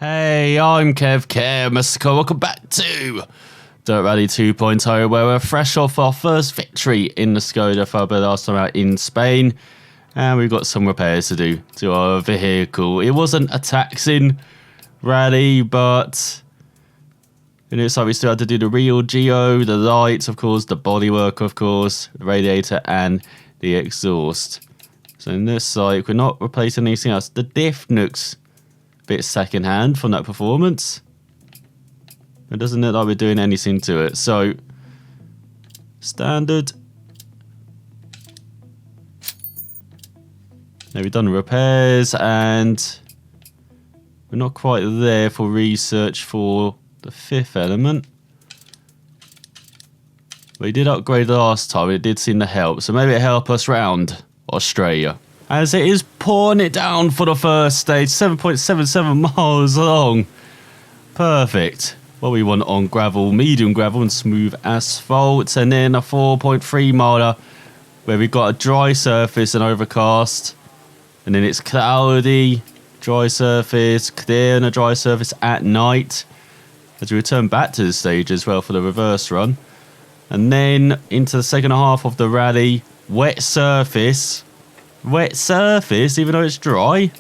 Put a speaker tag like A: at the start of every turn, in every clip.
A: Hey, I'm Kev Mr. Welcome back to Dirt Rally 2.0, where we're fresh off our first victory in the Skoda Fabia last time out in Spain. And we've got some repairs to do to our vehicle. It wasn't a taxing rally, but it looks like we still had to do the real geo, the lights, of course, the bodywork, of course, the radiator, and the exhaust. So in this like we're not replacing anything else. The diff looks bit second hand from that performance. It doesn't look like we're doing anything to it. So standard. Now we've done repairs and we're not quite there for research for the fifth element. We did upgrade last time. It did seem to help. So maybe it'll help us round Australia. As it is pouring it down for the first stage, 7.77 miles long. Perfect. What we want on gravel, medium gravel and smooth asphalt. And then a 4.3 miler where we've got a dry surface and overcast. And then it's cloudy, dry surface, clear and a dry surface at night. As we return back to the stage as well for the reverse run. And then into the second half of the rally, wet surface, even though it's dry.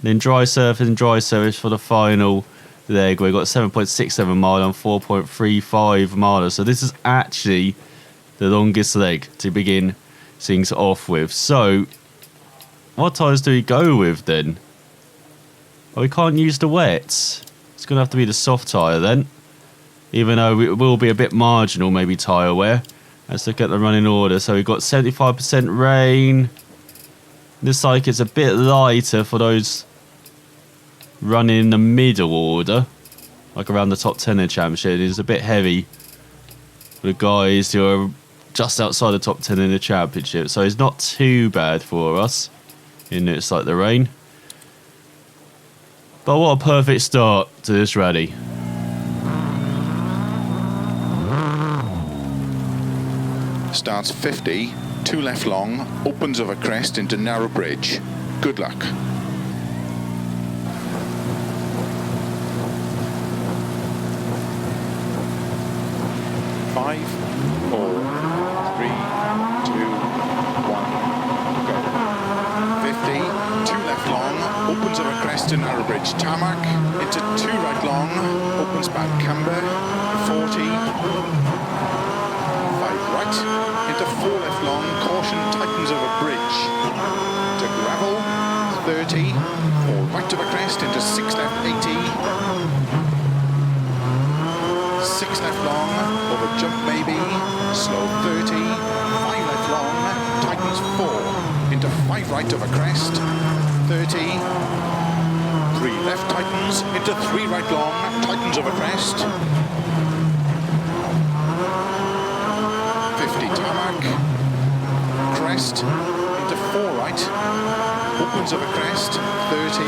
A: Then dry surface and dry surface for the final leg. We've got 7.67 mile and 4.35 miles. So this is actually the longest leg to begin things off with. So what tyres do we go with then? Oh, we can't use the wets. It's going to have to be the soft tyre then. Even though it will be a bit marginal, maybe tyre wear. Let's look at the running order. So we've got 75% rain. Looks like it's a bit lighter for those running in the middle order. Like around the top 10 of the championship. It's a bit heavy for the guys who are just outside the top 10 in the championship. So it's not too bad for us. It looks like the rain. But what a perfect start to this rally.
B: Starts 50, 2 left long, opens over crest into narrow bridge. Good luck. 5, 4, 3, 2, 1, go. 50, 2 left long, opens over crest to narrow bridge. Tarmac into 2 right long, opens back camber. 40. Right, into 4 left long, caution tightens over bridge. To gravel, 30, 4 right over crest, into 6 left, 80. 6 left long, over jump maybe, slow 30. 5 left long, tightens 4, into 5 right over crest, 30. 3 left tightens, into 3 right long, tightens over crest. 50 tarmac, crest, into 4 right, opens over crest, 30,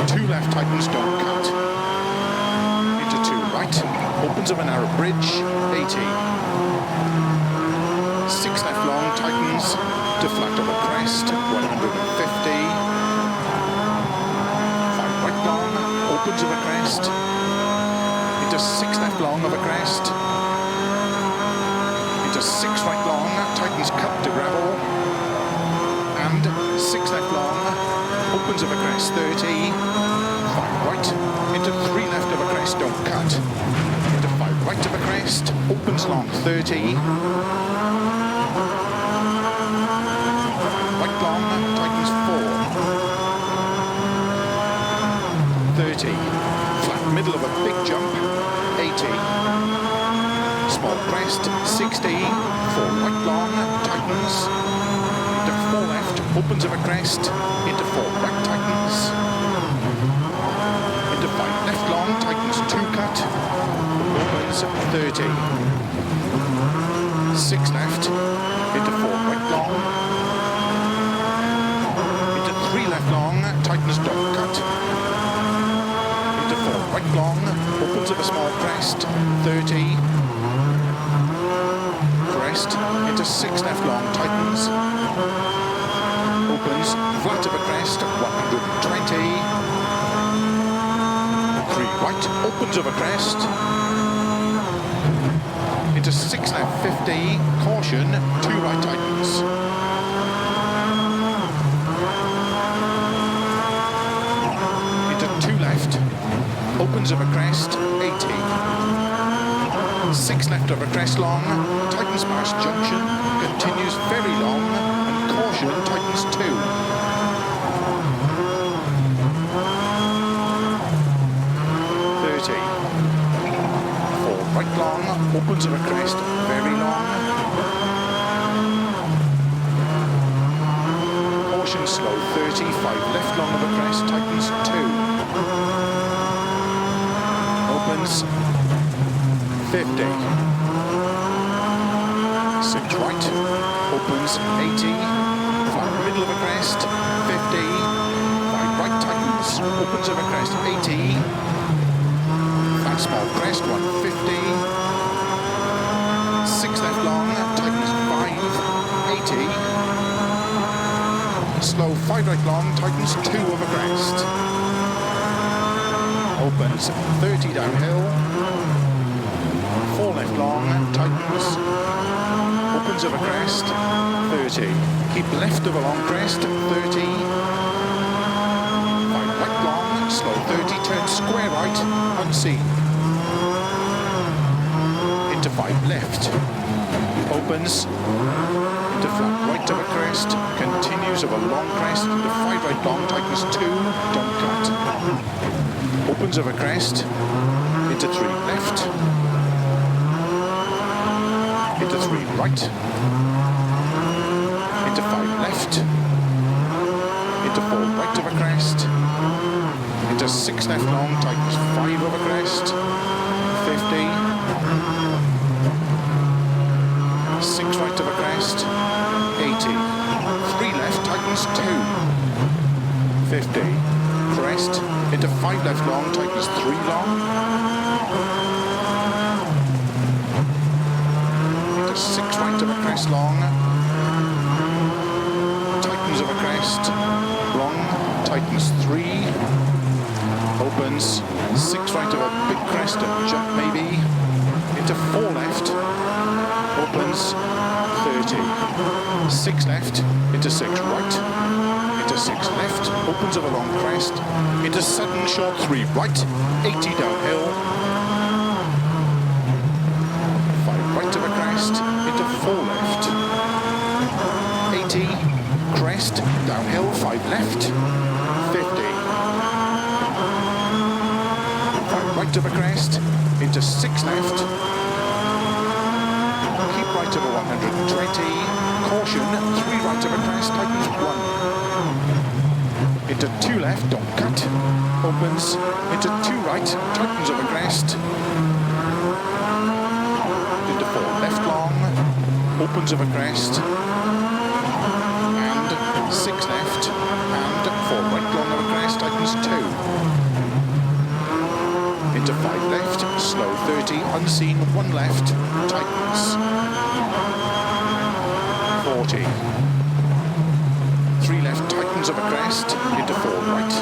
B: 2 left tightens, don't cut, into 2 right, opens over narrow bridge, 80, 6 left long, tightens, to flat over crest, 150, 5 right long, opens over crest, into 6 left long over crest, into 6 right long, tightens cut to gravel, and 6 left long, opens over crest, 30, 5 right, into 3 left over crest, don't cut, into 5 right over crest, opens long, 30, 5 right long, tightens 4, 30, flat middle of a big jump, 80, small crest, 60, 4 right long, tightens, into 4 left, opens over crest, into 4 right, tightens, into 5 left long, tightens 2 cut, opens 30, 6 left, into 4 right long, into 3 left long, tightens don't cut, into 4 right long, opens over small crest, 30, into 6 left long, tightens, opens, flat of a crest, 120, opens over crest. Into 6 left 50, caution, 2 right tightens. Into 2 left, opens over crest, 80. 6 left over crest long, tightens past junction, continues very long, and caution, tightens 2. 30. 4 right long, opens over crest, very long. Caution slow, 30, 5 left long over crest, tightens 2. Opens 50. 6 right, opens 80, flat middle of a crest, 50, 5 right tightens, opens of a crest, 80, flat small crest, 150, 6 left long, tightens 5, 80, slow 5 right long, tightens 2 of a crest, opens 30 downhill, 4 left long, tightens, opens over crest, 30. Keep left of a long crest, 30. 5 right long, slow 30, turn square right, unseen. Into 5 left, opens, into flat right of a crest, continues over long crest, into 5 right long, tightens 2, don't cut. Opens over crest, into 3 left, into 3 right, into 5 left, into 4 right of a crest, into 6 left long, tightens 5 over crest, 50, 6 right of a crest, 80, 3 left, tightens 2, 50, crest, into 5 left long, tightens 3 long, 6 right of a crest long, tightens of a crest, long, tightens 3, opens, 6 right of a big crest and jump maybe, into 4 left, opens, 30, 6 left, into 6 right, into 6 left, opens of a long crest, into sudden short 3 right, 80 downhill, 5 right of a crest, into 4 left, 80, crest, downhill, 5 left, 50, 5 right of a crest, into 6 left, keep right of a 120, caution, 3 right of a crest, tightens 1, into 2 left, don't cut, opens, into 2 right, tightens of a crest, into 4 left long, opens of a crest, and 6 left, and 4 right long of a crest, tightens 2, into 5 left, slow 30, unseen, 1 left, tightens, 40, 3 left, tightens of a crest, into 4 right,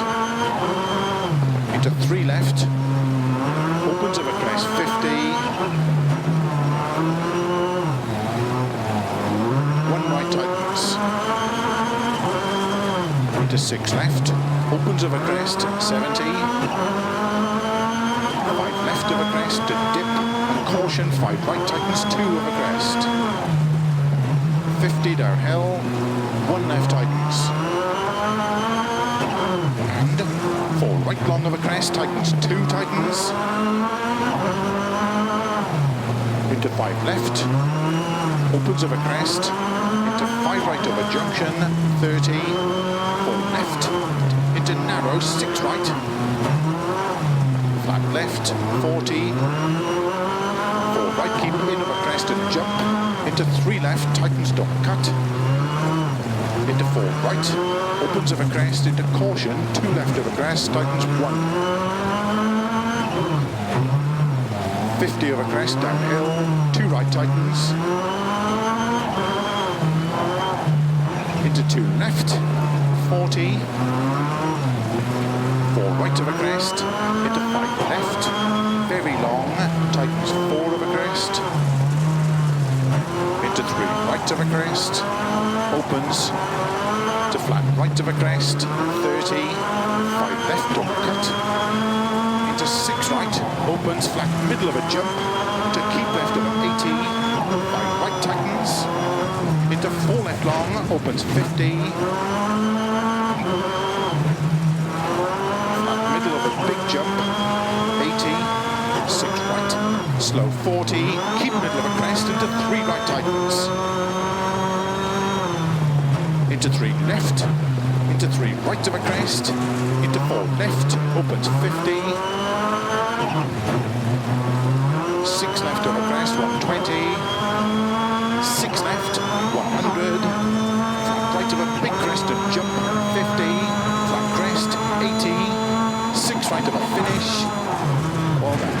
B: into 3 left, opens of a crest, 50, 1 right tightens, into 6 left, opens of a crest, 70, 5 left of a crest, to dip, and caution, 5 right tightens, 2 of a crest, 50 downhill, 1 left tightens, and 4 right long of a crest, tightens, 2 tightens, into 5 left, opens of a crest, into 5 right of a junction, 30, 4 left, into narrow, 6 right, flat left, 40, 4 right, keep in of a crest and jump, into 3 left, tightens, don't cut, into 4 right, opens of a crest, into caution, 2 left of a crest, tightens 1, 50 of a crest, downhill, 2 right tightens, into 2 left, 40, 4 right of a crest, into 5 left, very long, tightens 4 of a crest. Into 3 right of a crest, opens to flat right of a crest, 30, 5 left, don't cut. Into 6 right, opens flat middle of a jump, into keep left of 80, 5 right tightens, into 4 left long, opens 50, flat middle of a big jump, 80, 6 right, slow 40, keep middle of a crest, into 3 right tightens, into 3 left, into 3 right of a crest, into 4 left, opens 50, 6 left of a crest, 120, 6 left, 100, flat right of a big crest and jump, 50, flat crest, 80, 6 right of a finish, well done.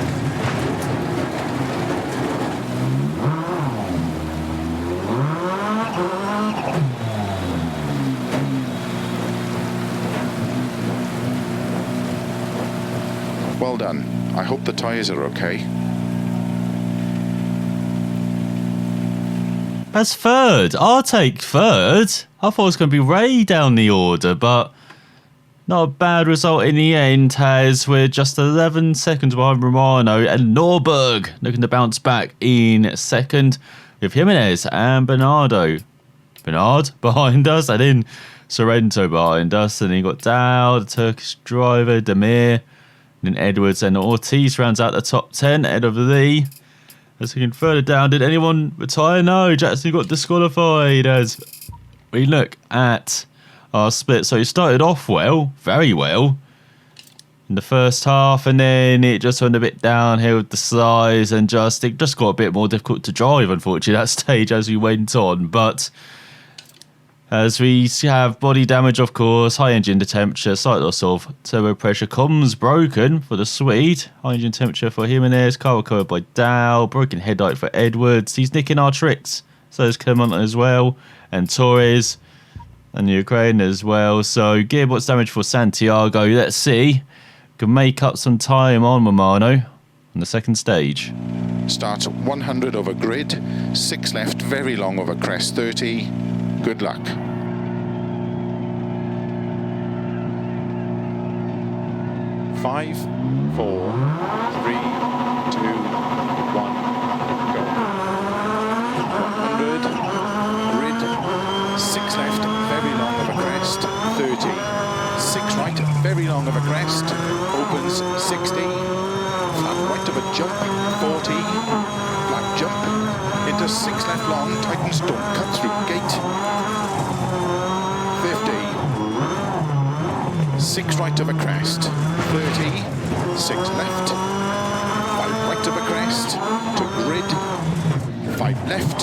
B: Well done. I hope the tyres are okay.
A: That's third. I'll take third. I thought it was going to be Ray down the order, but not a bad result in the end, as we're just 11 seconds behind Romano and Norberg looking to bounce back in second with Jimenez and Bernardo. Bernard behind us, and then Sorrento behind us, and then you got Dow, the Turkish driver, Demir, and then Edwards and Ortiz rounds out the top 10 ahead of Lee. As looking further down, did anyone retire? No, Jackson got disqualified as we look at our split. So he started off well, very well, in the first half, and then it just went a bit downhill with the size, and it just got a bit more difficult to drive, unfortunately, that stage as we went on. But as we have body damage, of course, high engine temperature, slight loss of turbo pressure, comms broken for the Swede, high engine temperature for Jimenez, car recovered by Dow, broken headlight for Edwards. He's nicking our tricks. So is Clement as well, and Torres, and Ukraine as well. So gearbox damage for Santiago. Let's see, can make up some time on Romano on the second stage.
B: Starts 100 over grid, 6 left, very long over crest, 30. Good luck. 5, 4, 3, 2, 1, go. 100, grid, 6 left, very long of a crest, 30. 6 right, very long of a crest, opens 60. Flat right of a jump, 40. Flat jump, into 6 left long, tightens, don't cut through gate. 6 right of a crest, 30, 6 left, 5 right of a crest, to grid, 5 left,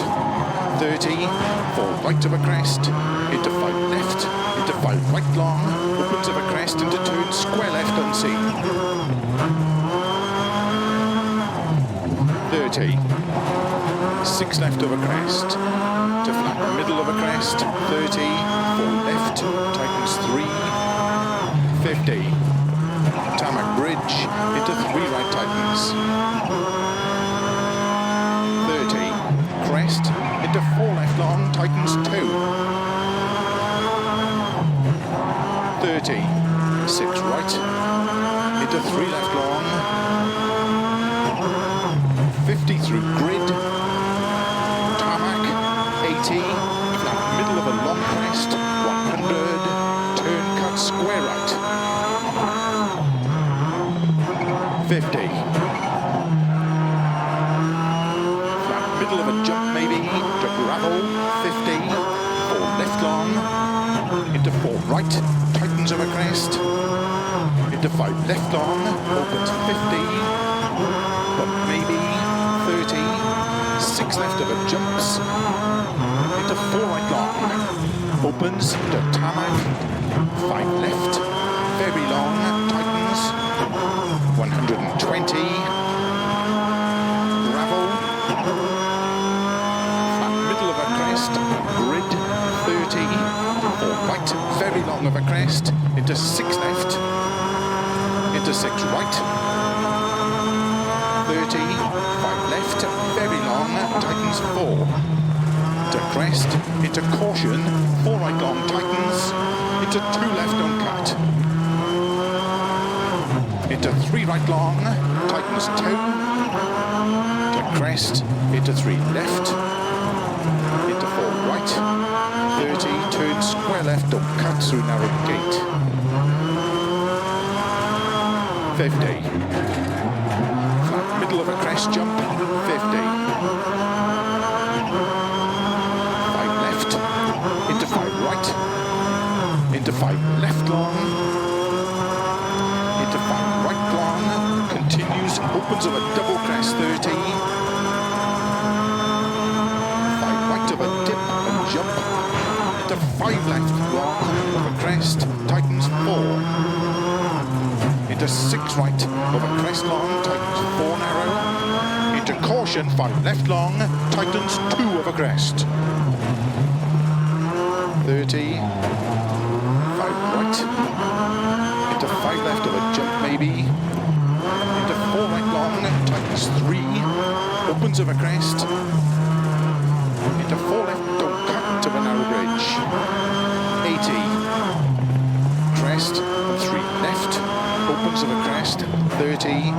B: 30, 4 right of a crest, into 5 left, into 5 right long, opens of a crest, into turn, square left unseen. 30, 6 left of a crest, to flat middle of a crest, 30, 4 left, tightens 3, 50, tarmac bridge, into 3 right tightens, 30, crest, into 4 left long, tightens 2, 30, 6 right, into 3 left long, 50 through grid, tarmac, 80, flat middle of a long crest, 100, turn cut square right, 50. Flat middle of a jump maybe, to gravel, 50. 4 left long, into 4 right, tightens of a crest, into 5 left long, opens 50. Bump maybe, 30. 6 left of a jumps, into 4 right long, opens to tarmac, 5 left, very long, tightens, 120, gravel, flat middle of a crest, grid, 30, 4 right, very long of a crest, into 6 left, into 6 right, tightens 4. Into crest, into caution, 4 right long, tightens, into 2 left, don't cut. Into 3 right long, tightens 2. To crest, into 3 left, into 4 right, 30, turn square left, don't cut through narrow gate. 50. Flat middle of a crest jump, 50. 5 left, into 5 right, into 5 left long, into 5 right long, continues, opens of a double crest, 30. 5 right of a dip and jump, into 5 left long of a crest, tightens 4. Into 6 right of a crest long, tightens 4 narrow. Into caution, 5 left long, tightens 2 of a crest. 30. 5 right. Into 5 left of a jump maybe. Into 4 right long, tightens 3. Opens of a crest. Into 4 left, don't cut of a narrow bridge. 80. Crest and 3 left. Opens of a crest, 30,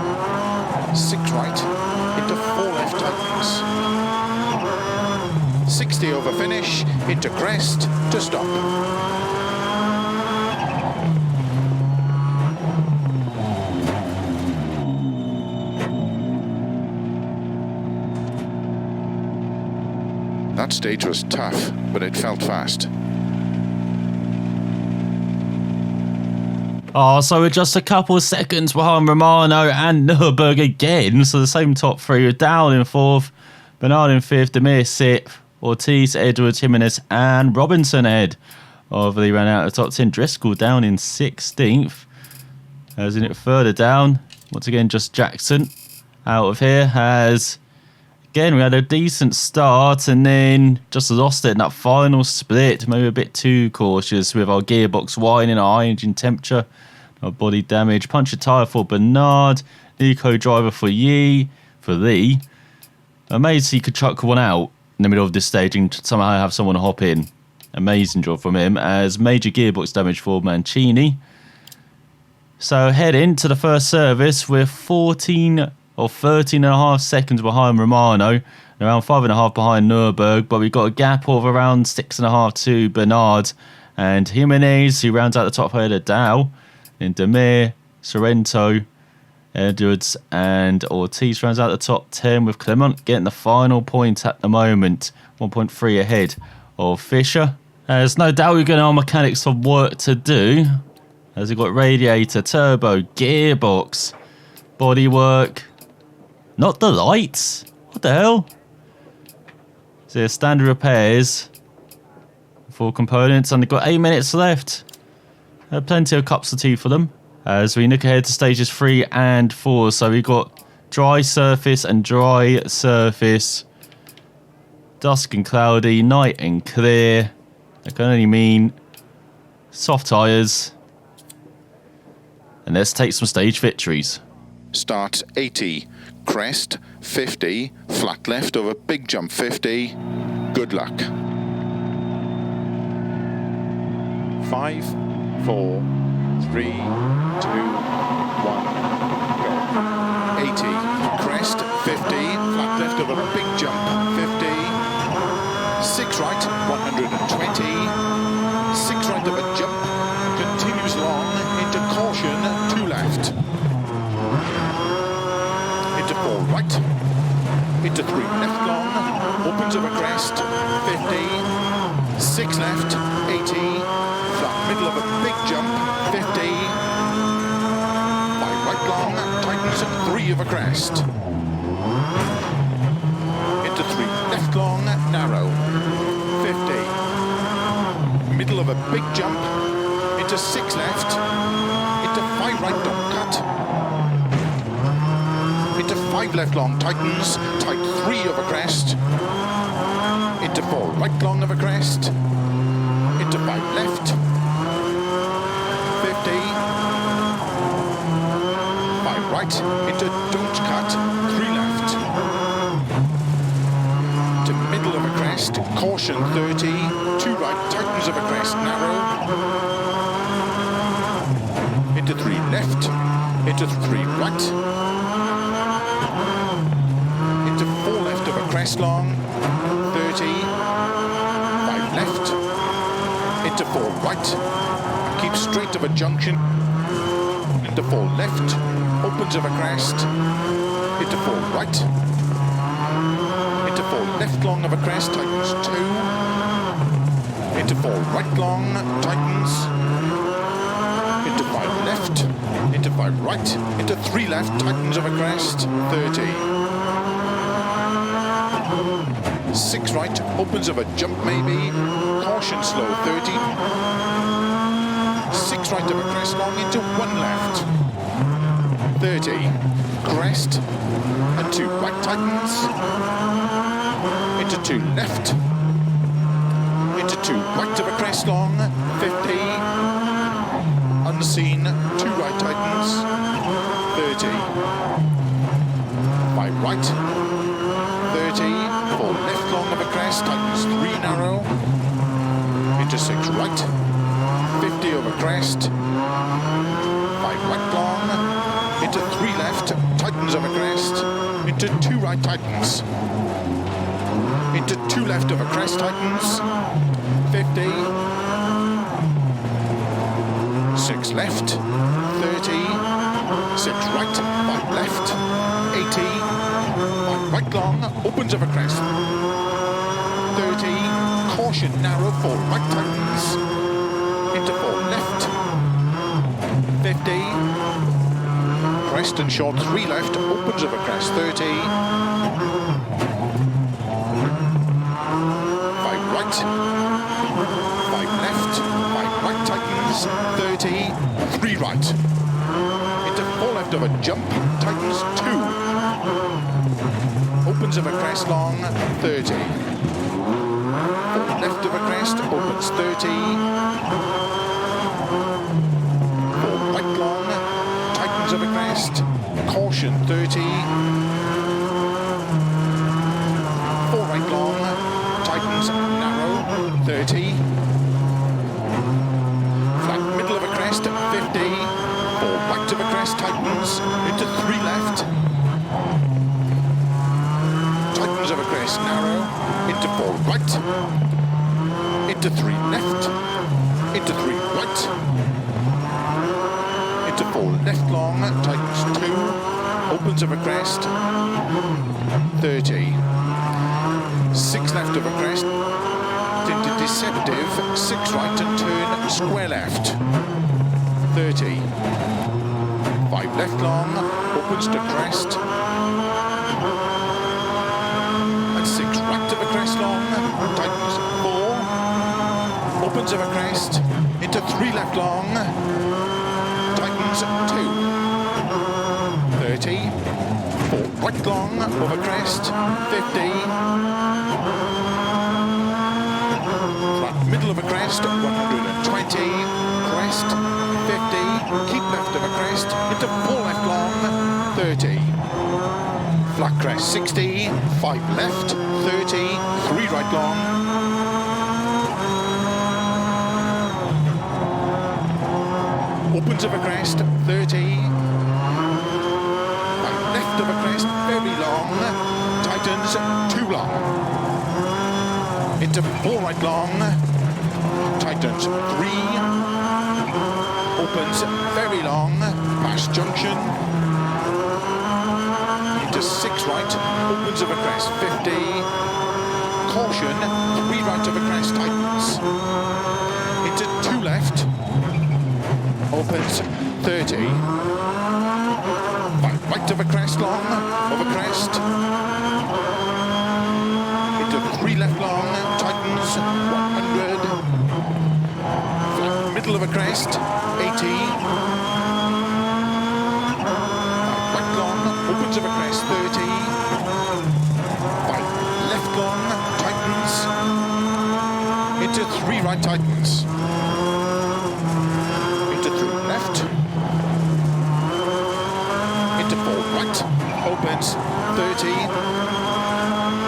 B: 6 right, into 4 left tightens. 60 over finish, into crest, to stop. That stage was tough, but it felt fast.
A: Oh, so we're just a couple of seconds behind Romano and Nürburgring again. So the same top three are down in 4th, Bernard in 5th, Demir 6th, Ortiz, Edwards, Jimenez and Robinson ahead of the ran out of the top 10. Driscoll down in 16th. As in it further down, once again just Jackson out of here. As again we had a decent start and then just lost it in that final split. Maybe a bit too cautious with our gearbox whining, our high engine temperature, our body damage. Punctured tyre for Bernard, Nico driver for Lee. Amazed he could chuck one out in the middle of this stage and somehow have someone hop in. Amazing job from him. As major gearbox damage for Mancini. So head into the first service with 13 and a half seconds behind Romano, around 5.5 behind Nürburgring, but we've got a gap of around 6.5 to Bernard and Jimenez, who rounds out the top ahead of Dow, then Demir, Sorrento, Edwards and Ortiz rounds out the top 10 with Clement getting the final point at the moment, 1.3 ahead of Fisher. There's no doubt we're going to have mechanics some work to do, as we've got radiator, turbo, gearbox, bodywork. Not the lights. What the hell? So standard repairs for components, and they've got 8 minutes left. Plenty of cups of tea for them. As we look ahead to stages 3 and 4. So we've got dry surface and dry surface. Dusk and cloudy, night and clear. That can only mean soft tyres. And let's take some stage victories.
B: Starts 80, crest 50, flat left over big jump 50. Good luck. 5, 4, 3, 2, 1, go. 80, crest 50, flat left over big jump 50. 6 right, 120. 6 right of a jump, continues long into caution, 2 left. Into 4 right, into 3 left long, opens of a crest, 50, 6 left, 80, flat middle of a big jump, 50, 5 right long, tightens at 3 of a crest, into 3 left long, narrow, 50, middle of a big jump, into 6 left, into 5 right, don't cut, into 5 left long, tightens, tight 3 of a crest, into 4 right long of a crest, into 5 left, 50, 5 right, into don't cut, 3 left, to crest, caution 30, 2 right, tightens of a crest, narrow, into 3 left, into 3 right, into 4 left of a crest long, 30, 5 left, into 4 right, keep straight of a junction, into 4 left, opens of a crest, into 4 right, into 4 left long of a crest, tightens 2, into 4 right long, tightens, into 5 left, into 5 right, into 3 left, tightens of a crest, 30. 6 right, opens of a jump maybe, caution slow, 30. 6 right of a crest long, into 1 left, 30. Crest, and 2 right tightens, into 2 left, into 2 right of a crest long, 50, unseen, 2 right tightens, 30, 5 right, 30, 4 left long of a crest, tightens 3 narrow, into 6 right, 50 over crest, 5 right long, into 3 left, tightens of a crest, into 2 right tightens, into 2 left of a crest tightens, 50, 6 left, 30, 6 right, 5 left, 80, 5 right long, opens of a crest, 30, caution narrow, 4 right tightens, into 4 left, 50, crest and short 3 left, opens of a crest, 30, 5 right, 5 left, 5 right tightens, 30, 3 right, into 4 left of a jump, tightens 2, opens of a crest long, 30, 4 left of a crest, opens 30, 4 right long, tightens of a crest, caution 30, 4 right long, tightens narrow, 30, flat middle of a crest, 50, 4 right of a crest, tightens, into 3 left, tightens of a crest, narrow, into 4 right, into 3 left, into 3 right, into 4 left long, tightens 2, opens of a crest, 30, 6 left of a crest, into deceptive, 6 right and turn, square left, 30, 5 left long, opens to crest, and 6 right of a crest long, tightens 4, opens of a crest, into 3 left long, tightens 2, 30, 4 right long, over crest, 50, flat middle of a crest, 120, crest, 50, keep left of a crest, into 4 left long, 30, flat crest, 60, 5 left, 30, 3 right long, opens of a crest, 30, 5 left of a crest, very long, tightens, 2 long, into 4 right long, tightens 3, opens very long, past junction, into 6 right, opens of a crest, 50, caution, 3 right of a crest, tightens, into 2 left, opens 30, 5 right of a crest long, of a crest, into 3 left long, tightens 100, flat middle of a crest, 80, 5 right long, opens of a crest, 30, 5 left long, tightens, into 3 right tightens, into 3 left, into 4 right, opens 30,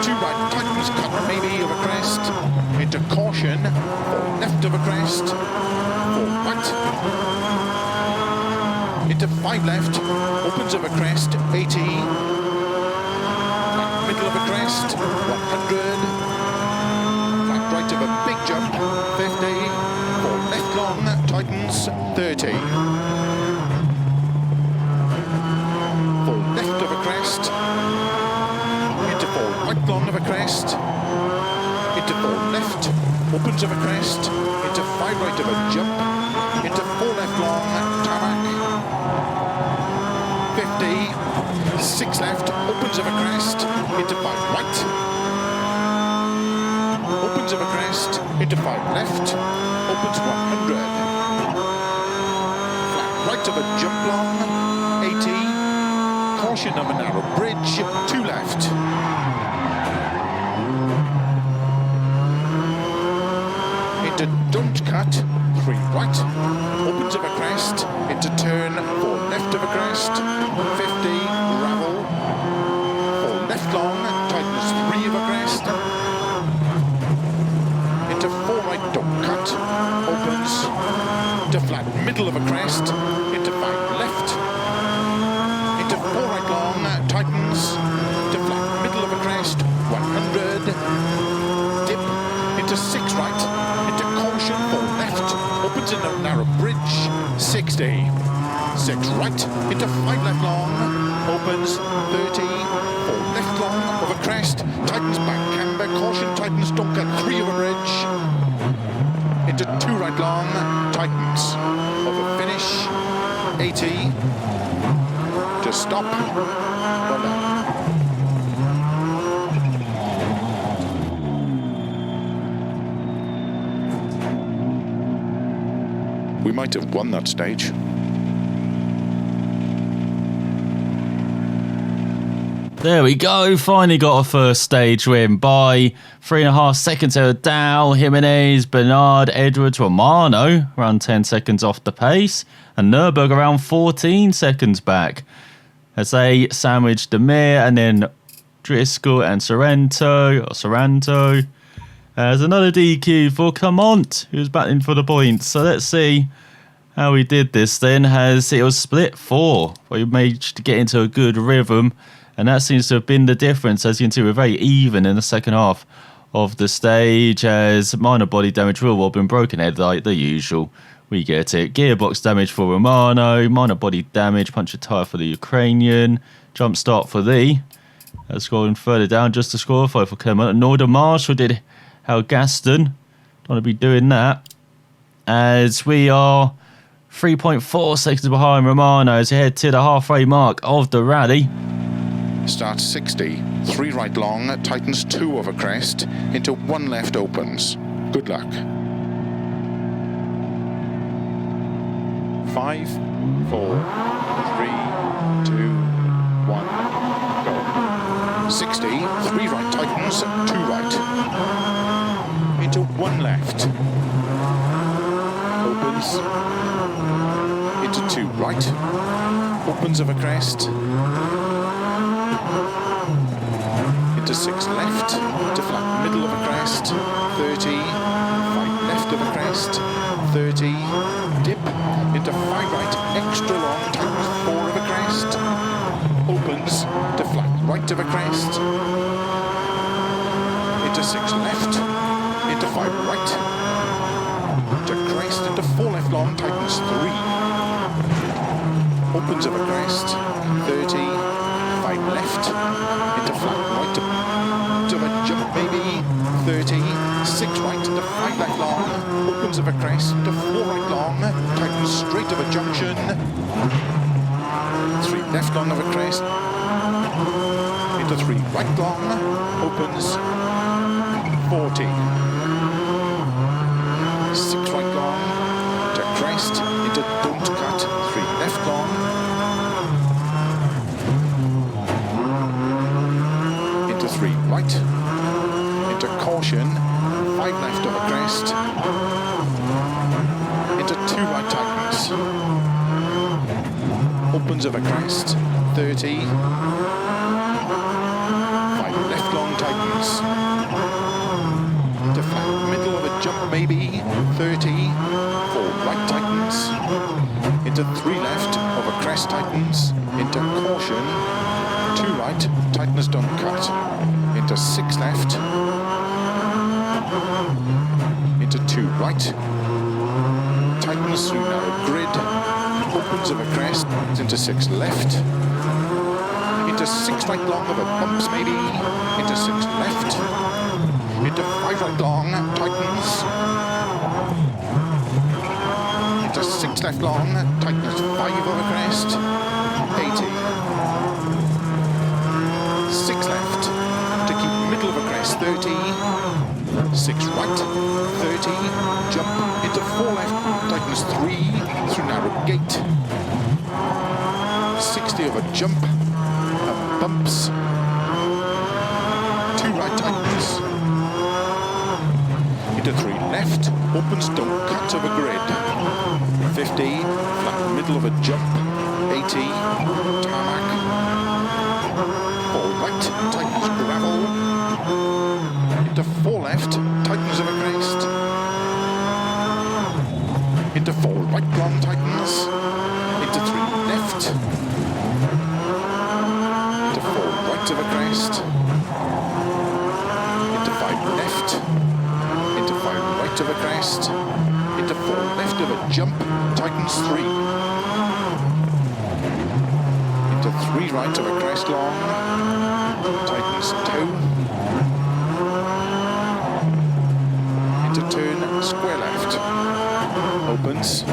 B: 2 right tightens tightens cut maybe of a crest, into caution, for left of a crest, for right, into 5 left, opens of a crest, 80, flat middle of a crest, 100, flat right of a big jump, 50, for left long, tightens, 30. For left of a crest, into 4 right long of a crest, into 4 left, opens of a crest, into 5 right of a jump, into 4 left long, tarmac, 50, 6 left, opens of a crest, into 5 right, opens of a crest, into 5 left, opens 100, flat right of a jump long, 80, caution of a narrow bridge, 2 left. Into don't cut, 3 right, opens of a crest, into turn, 4 left of a crest, 50, gravel, 4 left long, tightens 3 of a crest, into 4 right, don't cut, opens, into flat middle of a crest, into 5 left, into 4 right long, tightens, into flat middle of a crest, 100, dip, into 6 right, into caution, 4 left, opens in a narrow bridge, 60, 6 right, into 5 left long, opens, 30, 4 left long of a crest, tightens back camber, caution, tightens, don't cut, 3 of a bridge, into 2 right long, tightens, of a finish, 80, to stop, well done. We might have won that stage.
A: There we go, finally got a first stage win by 3.5 seconds to Dow, Jimenez, Bernard, Edwards, Romano around 10 seconds off the pace, and Nürburg around 14 seconds back. As they sandwiched Demir and then Driscoll and Sorrento. There's another DQ for Clement, who's battling for the points. So let's see how we did this then, as it was split 4. We managed to get into a good rhythm, and that seems to have been the difference. As you can see, we're very even in the second half of the stage, as minor body damage will have been broken head like the usual. We get it. Gearbox damage for Romano, minor body damage, punctured tyre for the Ukrainian, jump start for the, scrolling further down, just to qualify for Clement. Northern Marshall did how Gaston, don't want to be doing that, as we are 3.4 seconds behind Romano as we head to the halfway mark of the rally.
B: Starts 60, 3 right long, tightens 2 over crest, into 1 left opens. Good luck. 5, 4, 3, 2, 1, go. 60, 3 right tightens, 2 right. Into 1 left. Opens. Into 2 right. Opens of a crest. Into 6 left. To flat middle of a crest. 30. 5 left of a crest. 30. Dip. Into 5 right. Extra long. Tightens 4 of a crest. Opens. To flat right of a crest. Into 6 left. Into 5 right. To crest. Into 4 left long. Tightens 3. Opens of a crest, 30, 5 left, into flat right to a jump maybe, 30, 6 right into 5 left long, opens of a crest, to 4 right long, tightens straight of a junction, 3 left long of a crest, into 3 right long, opens, 40, 6 right long, to crest, into don't cut, 3 left long, into 3 right, into caution, 5 left of a crest, into 2 right tightens, opens of a crest, 30, 5 left long tightens, tightens. Into flat middle of a jump maybe, 30. 4 right tightens. Into 3 left of a crest tightens. Into caution. 2 right, tightness don't cut. Into 6 left. Into 2 right. Tightens through narrow grid. Opens of a crest. Into 6 left. Into 6 right long of a bumps maybe. Into 6 left. Into 5 right long, tightens. Into 6 left long, tightens 5 over crest. 80. 6 left to keep middle of a crest, 30. 6 right, 30. Jump into 4 left, tightens 3 through narrow gate. 60 of a jump, bumps. 2 right tightens. Into 3 left, opens, don't cut of a grid. 50, flat middle of a jump. 80, tarmac. 4 right, tightens gravel. Into 4 left, tightens of a crest. Into 4 right long tightens. Into 3 left. Into 4 right of a crest. Into 5 left. Into 5 right of a crest. Into 4 left of a jump, tightens 3. Into 3 right of a crest long, tightens 2. Into turn, square left, opens.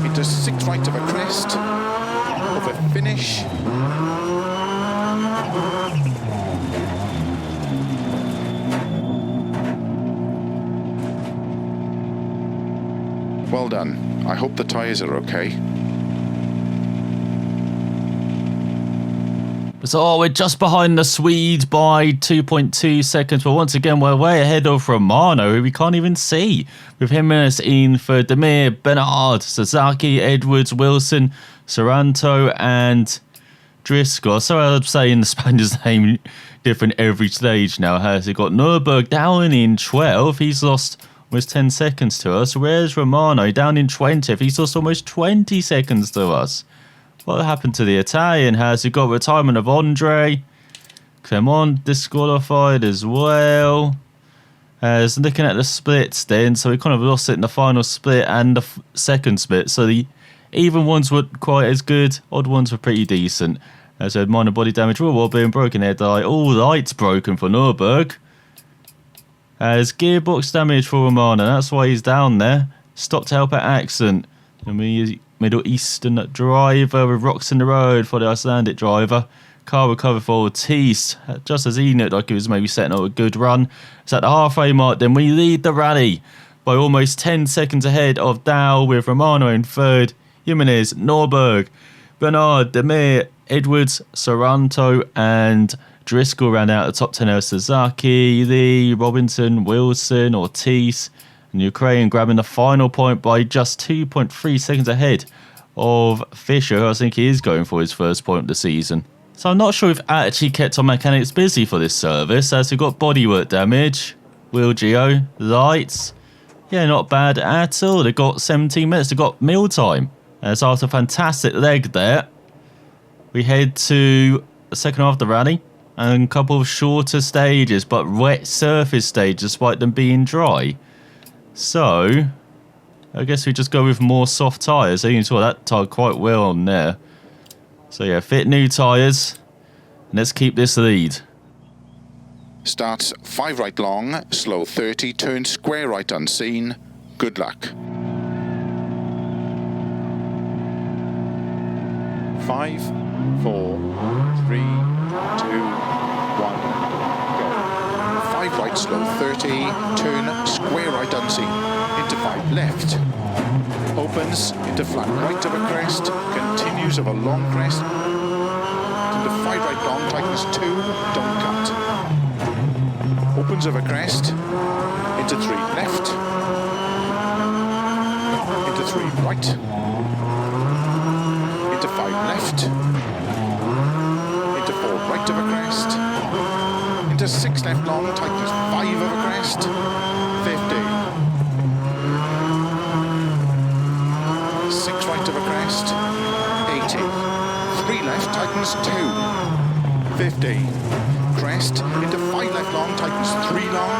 B: Into 6 right of a crest, over finish. Well done. I hope the tyres are okay.
A: So we're just behind the Swede by 2.2 seconds, but once again we're way ahead of Romano, who we can't even see. With him in for Demir, Bernard, Sasaki, Edwards, Wilson, Saranto and Driscoll. Sorry, I'm saying the Spaniard's name different every stage now. Has he got Nürburg down in 12th? He's lost almost 10 seconds to us. Where's Romano down in 20th? He's lost almost 20 seconds to us. What happened to the Italian? Has he got retirement of Andre? Clement disqualified as well. As looking at the splits then, so we kind of lost it in the final split and the second split. So the even ones weren't quite as good, odd ones were pretty decent. As I had minor body damage, all being broken head eye, all lights broken for Nürburg. As gearbox damage for Romano, that's why he's down there. Stopped help at Accent. And we Middle Eastern driver with rocks in the road for the Icelandic driver. Car recovered for Ortiz, just as he looked like he was maybe setting up a good run. It's at the halfway mark, then we lead the rally by almost 10 seconds ahead of Dow, with Romano in third, Jimenez, Norberg, Bernard, Demir, Edwards, Saranto and Driscoll ran out of the top 10 of Sasaki, Lee, Robinson, Wilson, Ortiz, and Ukraine grabbing the final point by just 2.3 seconds ahead of Fisher, who I think he is going for his first point of the season. So I'm not sure if actually kept our mechanics busy for this service, as we got bodywork damage, wheel geo, lights. Yeah, not bad at all. They got 17 minutes, they got meal time. As after a fantastic leg there, we head to the second half of the rally and a couple of shorter stages, but wet surface stages despite them being dry. So, I guess we just go with more soft tyres. You can saw that tyre quite well on there. So yeah, fit new tyres. And let's keep this lead.
B: Starts 5 right long, slow 30, turn square right unseen. Good luck. 5, 4, 3, 2, 1, go. 5 right, slow 30, turn square right unseen. Into 5 left. Opens into flat right of a crest, continues of a long crest. Into 5 right long, tightens 2, don't cut. Opens of a crest, into 3 left, into 3 right, into 5 left, into 4 right of a crest, into 6 6 left long, tightens 5 over crest, 50. 6 right over crest, 80. 3 left, tightens 2, 50. Crest, into 5 left long, tightens 3 long.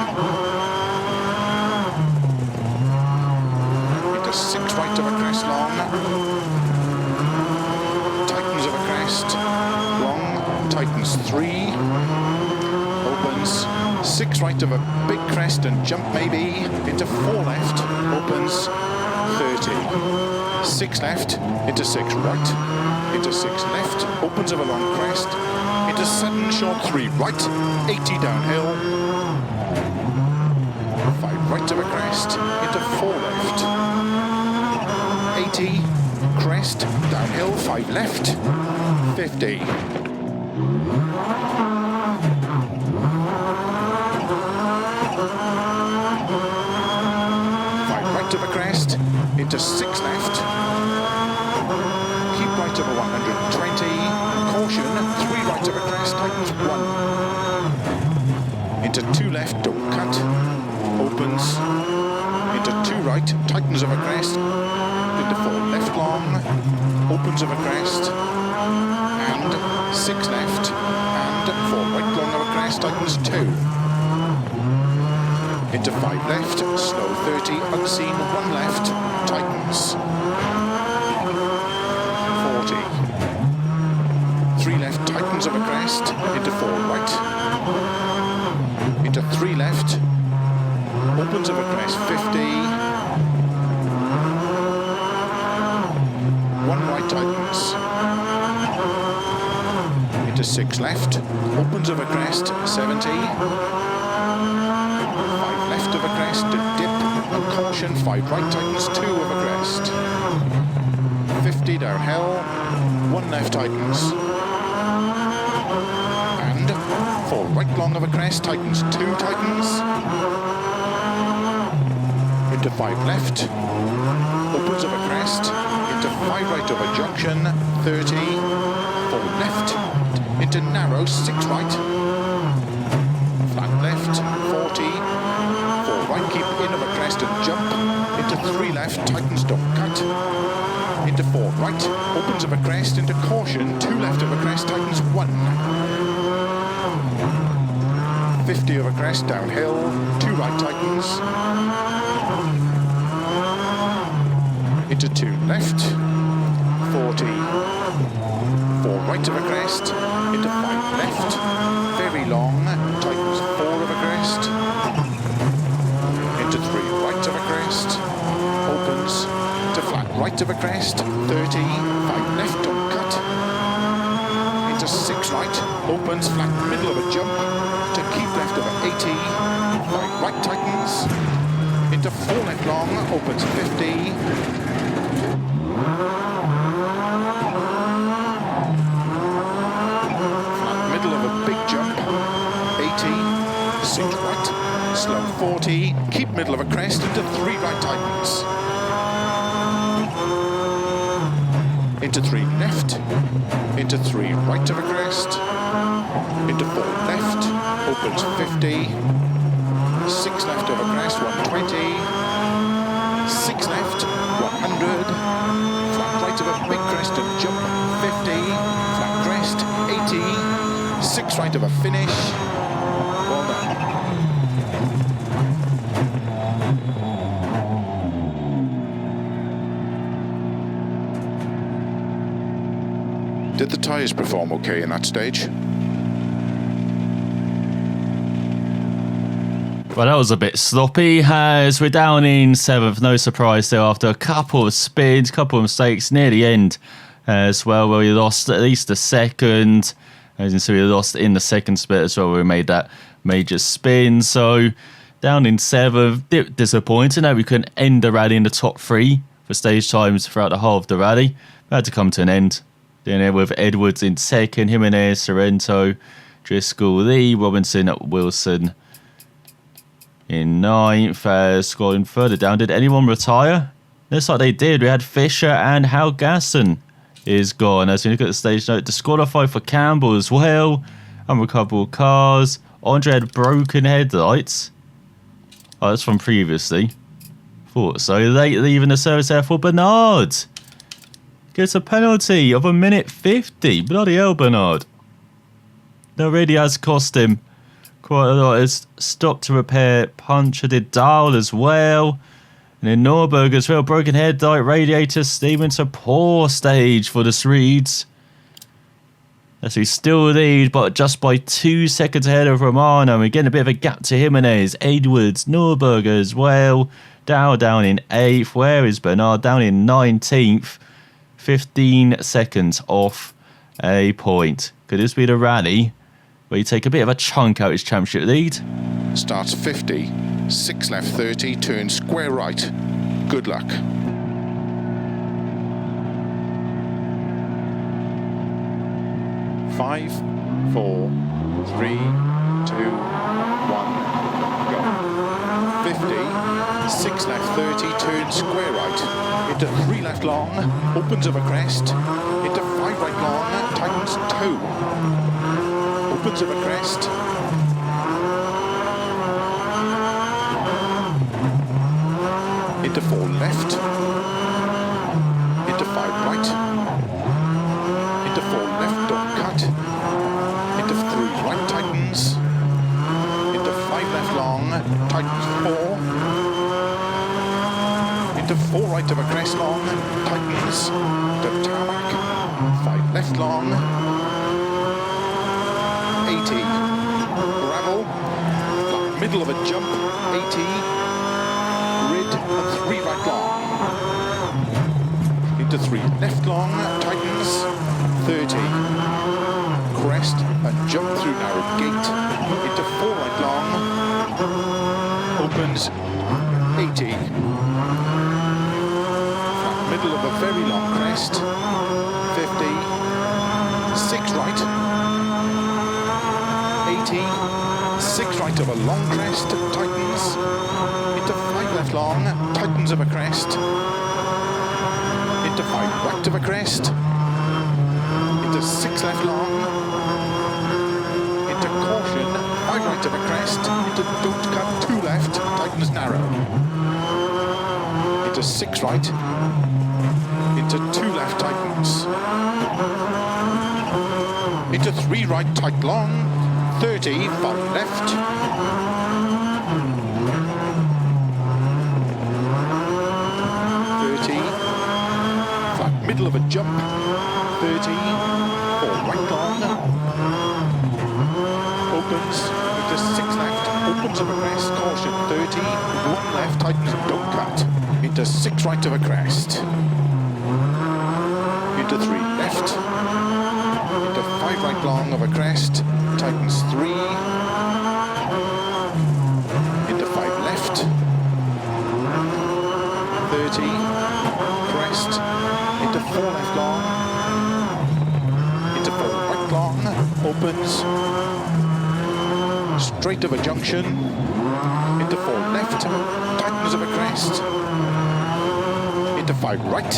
B: Into 6 right over crest long. Tightens over crest, long, tightens 3. Opens, 6 right of a big crest and jump maybe, into 4 left, opens, 30. 6 left, into 6 right, into 6 left, opens of a long crest, into 7 short 3 right, 80 downhill, 5 right of a crest, into 4 left, 80, crest, downhill, 5 left, 50. 5 right of a crest, into 6 left, keep right over 120, caution, 3 right of a crest, tightens 1, into 2 left, don't cut, opens, into 2 right, tightens of a crest, into 4 left long, opens of a crest, and 6 left, and 4 right long of a crest, tightens 2. Into 5 left, slow 30, unseen, 1 left, tightens. 40. 3 left, tightens of a crest, into 4 right. Into 3 left, opens of a crest, 50. 1 right, tightens. Into 6 left, opens of a crest, 70. 5 left of a crest, to dip, and caution, 5 right, tightens 2 of a crest. 50 downhill, 1 left, tightens. And 4 right long of a crest, tightens 2, tightens. Into 5 left, opens of a crest, into 5 right of a junction, 30. 4 left, into narrow, 6 right. Flat left, 40. 4 right, keep in of a crest and jump. Into 3 left, tightens, don't cut. Into 4 right, opens of a crest, into caution, 2 left of a crest, tightens 1. 50 of a crest, downhill, 2 right, tightens. Into 2 left, 40. 4 right of a crest, into 5 left, very long, tightens 4 of a crest. Into 3 right of a crest, opens, to flat right of a crest, 30, 5 left, don't cut. Into 6 right, opens, flat middle of a jump, to keep left of a 80, 5 right tightens, into 4 left long, opens 50. Flat middle of a big jump, 80, 6 right, slow 40, keep middle of a crest, into 3 right tightens. Into 3 left, into 3 right of a crest, into 4 left, opens 50, 6 left of a crest, 120, 6 left, 100, flat right of a big crest and jump, 50, flat crest, 80, 6 right of a finish, well done. Did the tyres perform okay in that stage?
A: Well, that was a bit sloppy as we're down in 7th. No surprise there after a couple of spins, couple of mistakes near the end as well, where we lost at least a second. As you can see, we lost in the second split as well, where we made that major spin. So down in 7th, bit disappointing that we couldn't end the rally in the top 3 for stage times throughout the whole of the rally. We had to come to an end. Then with Edwards in 2nd, Jimenez, Sorrento, Driscoll, Lee, Robinson, Wilson in 9th. Scrolling further down, did anyone retire? Looks like they did. We had Fisher and Hal Gaston is gone. As we look at the stage note, disqualified for Campbell as well. Unrecoverable cars. Andre had broken headlights. Oh, that's from previously. Thought so. Late leaving the service there for Bernard. Gets a penalty of 1:50. Bloody hell, Bernard. That really has cost him quite a lot. It's stopped to repair puncture. Did Dahl as well. And then Norberg as well. Broken headlight, radiator, steam into poor stage for the Swedes. As we still lead, but just by 2 seconds ahead of Romano. We're getting a bit of a gap to Jimenez, Edwards, Norberg as well. Dow down in 8th. Where is Bernard? Down in 19th. 15 seconds off a point. Could this be the rally where you take a bit of a chunk out his championship lead?
B: Starts 50, 6 left 30, turn square right. Good luck. Five, 4, 3, 2, 1, go. 50, 6 left 30, turn square right. Into 3 left long, opens of a crest. Into 5 right long, tightens toe. Opens of a crest. Into 4 left. Into 5 right. Into 4 left, don't cut. Into 3 right, tightens. Into 5 left long, tightens 4. Into 4 right of a crest long, tightens. To tarmac. 5 left long. 80. Gravel. Flat middle of a jump. 80. Grid and 3 right long. Into 3 left long, tightens. 30. Crest and jump through narrow gate. Into 4 right long. Opens. 80. Flat middle of a very long crest. 50. 6 right. 80. 6 right of a long crest. Tightens. Into 5 left long. Tightens of a crest. Into 5 right of a crest. Into 6 left long. Into caution. 5 right of a crest. Into don't cut 2 left. Tightens narrow. Into 6 right. Into 2 left, tightens. Into 3 right, tight long. 30, 5 left. 30. Flat middle of a jump. 30. 4 right long. Opens. Into 6 left. Opens of a crest. Caution. 30. 1 left. Tightens. Don't cut. Into 6 right of a crest. Into 3 left. Into 5 right long of a crest. Tightens 3. Into 5 left. 30. Crest. Into 4 left long. Into 4 right long. Opens. Straight of a junction. Into 4 left. Tightens of a crest. Into 5 right.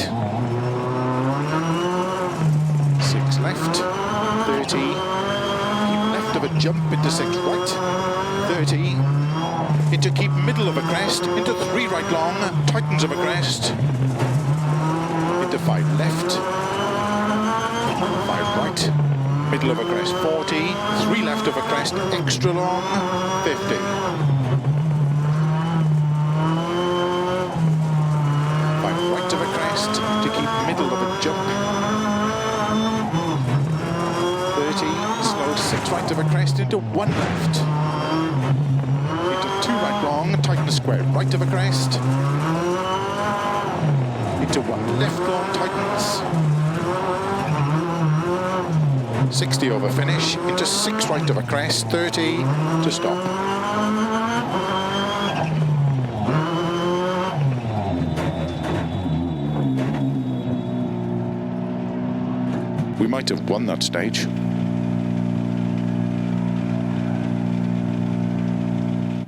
B: 6 left. 30. Keep left of a jump into 6 right. 30. Into keep middle of a crest. Into 3 right long. Tightens of a crest. Into 5 left. 5 right. Middle of a crest. 40. 3 left of a crest. Extra long. 50. 5 right of a crest. To keep middle of a jump. 30. Slow 6 right of a crest into 1 left. Into 2 right long. Tighten square right of a crest. Into 1 left long. Tightens. 60 over finish. Into 6 right of a crest. 30 to stop. We might have won that stage.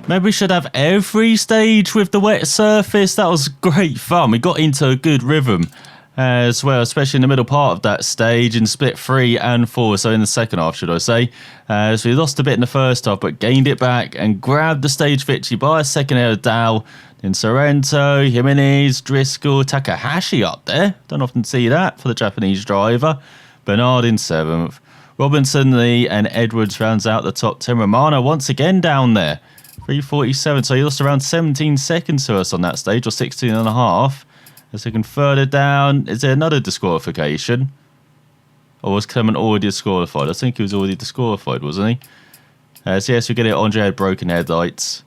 A: Maybe we should have every stage with the wet surface. That was great fun. We got into a good rhythm. as well, especially in the middle part of that stage in split 3 and 4, so in the second half, should I say. So we lost a bit in the first half, but gained it back and grabbed the stage victory by a second ahead of Dow. Then Sorrento, Jimenez, Driscoll, Takahashi up there. Don't often see that for the Japanese driver. Bernard in 7th. Robinson, Lee and Edwards rounds out the top 10. Romano once again down there. 3:47, so he lost around 17 seconds to us on that stage, or 16 and a half. A second further down, is there another disqualification? Or was Clement already disqualified? I think he was already disqualified, wasn't he? So yes, we get it. Andre had broken headlights.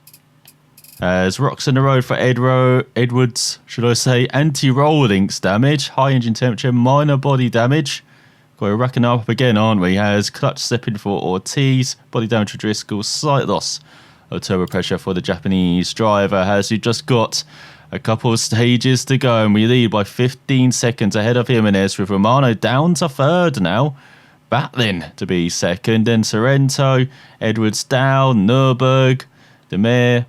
A: As rocks in the road for Edwards, should I say, anti-roll links damage, high engine temperature, minor body damage. We're racking up again, aren't we? Has clutch slipping for Ortiz, body damage for Driscoll, slight loss of turbo pressure for the Japanese driver. Has he just got a couple of stages to go, and we lead by 15 seconds ahead of Jimenez, with Romano down to 3rd now, battling to be 2nd. Then Sorrento, Edwards down, Nürburg, Demir,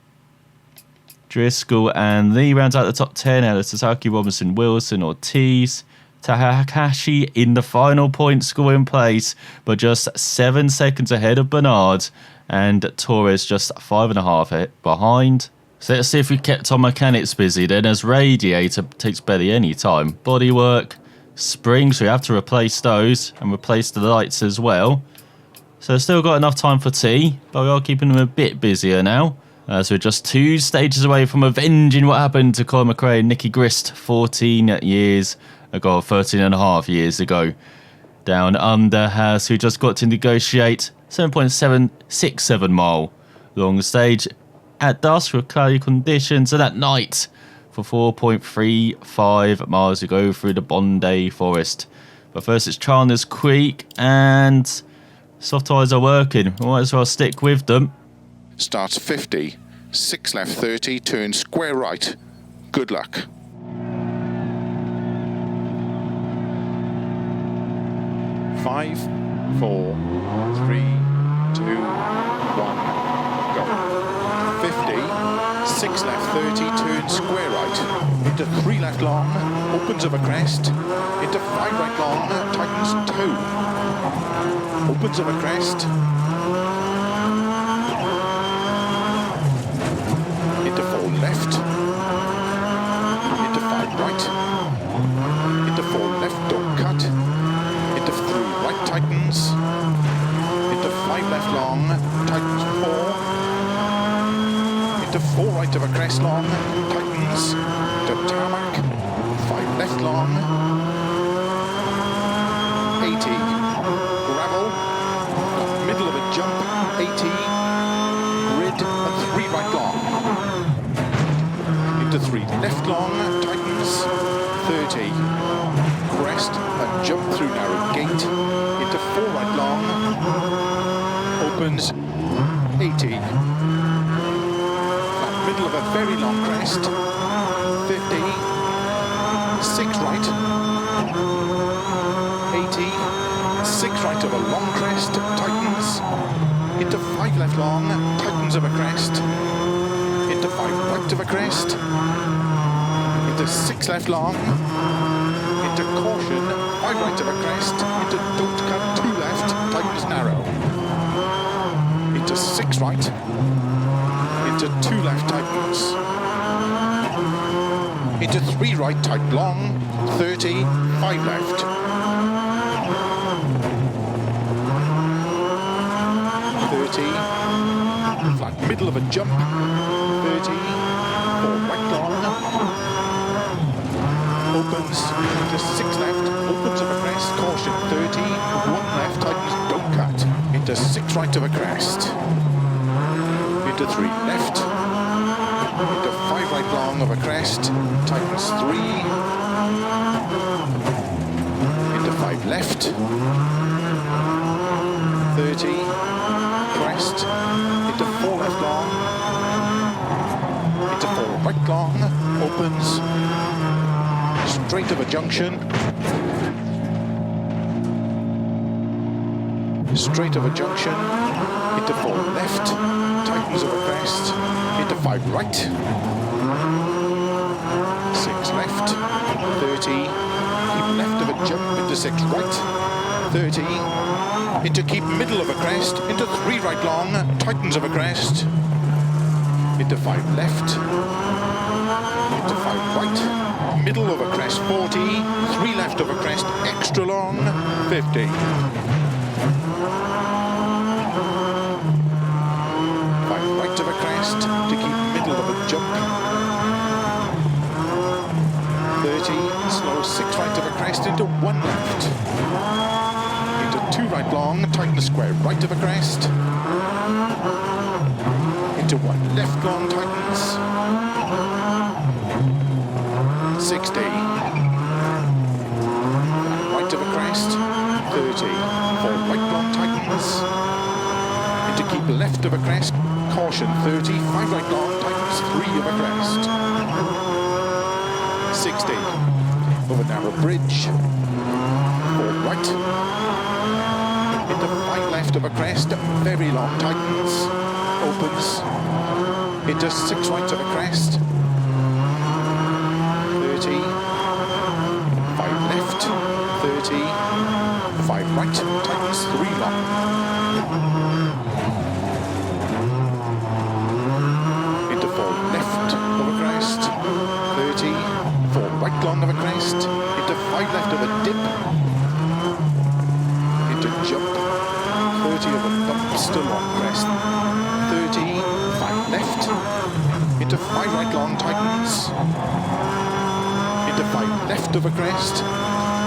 A: Driscoll and Lee rounds out the top 10. Out of Sasaki, Robinson, Wilson, Ortiz, Takahashi in the final point scoring place, but just 7 seconds ahead of Bernard, and Torres just 5.5 behind. So let's see if we kept our mechanics busy then, as radiator takes barely any time. Bodywork, springs, we have to replace those and replace the lights as well. So still got enough time for tea, but we are keeping them a bit busier now. So we're just 2 stages away from avenging what happened to Colin McRae and Nicky Grist 14 years ago, 13 and a half years ago. Down under Haas, who just got to negotiate 7.767 mile long stage at dusk with cloudy conditions, and at night for 4.35 miles to go through the Bondi Forest. But first it's Chandlers Creek, and soft tyres are working. We might as well stick with them.
B: Starts 50, 6 left 30, turn square right. Good luck. Five, 4, 3, 2, 1, go. 50, 6 left 30, turn square right. Into 3 left long, opens of a crest. Into 5 right long, tightens toe. Opens of a crest. Into 4 left. Into 5 right. Into 4 left, don't cut. Into 3 right, tightens. Into 5 left long, tightens 4. Into 4 right of a crest long, tightens. To tarmac, 5 left long. 80. Gravel, middle of a jump, 80. Grid, and 3 right long. Into 3 left long, tightens. 30. Crest, and jump through narrow gate. Into 4 right long. Opens, 80. Middle of a very long crest, 50, 6 right, 80, 6 right of a long crest, tightens, into 5 left long, tightens of a crest, into 5 right of a crest, into 6 left long, into caution, 5 right of a crest, into don't cut 2 left, tightens narrow, into 6 right, into 2 left, tightens. Into 3 right, tight long. 30, 5 left. 30. Flat middle of a jump. 30. 4 right long. Opens into 6 left. Opens of a crest. Caution. 30. 1 left, tightens. Don't cut. Into 6 right of a crest. Into 3 left, into 5 right long of a crest, tightens 3, into 5 left, 30, crest, into 4 left long, into 4 right long, opens, straight of a junction, straight of a junction, into 4 left, tightens of a crest, into 5 right, 6 left, 30, left of a jump into 6 right, 30, into keep middle of a crest, into 3 right long, tightens of a crest, into 5 left, into 5 right, middle of a crest 40, 3 left of a crest, extra long, 50. 5 right of a crest to keep middle of a jump, 30, slow 6 right of a crest into 1 left, into 2 right long, tighten the square right of a crest, into 1 left long, tightens, 60, right of a crest, 30, 4 right long, tightens, into keep left of a crest, caution 30, 5 right long, tightens, 3 of a crest, 60, over narrow bridge, 4 right, into 5 left of a crest, very long, tightens, opens, into 6 right of a crest, 30, 5 left, 30, 5 right, tightens, 3 long, into 4 left of a crest, 30, 4 right long of a crest, into 5 left of a dip, into jump, 30 of a bump, still long crest, 30, 5 left, into 5 right long, tightens, into 5 left of a crest,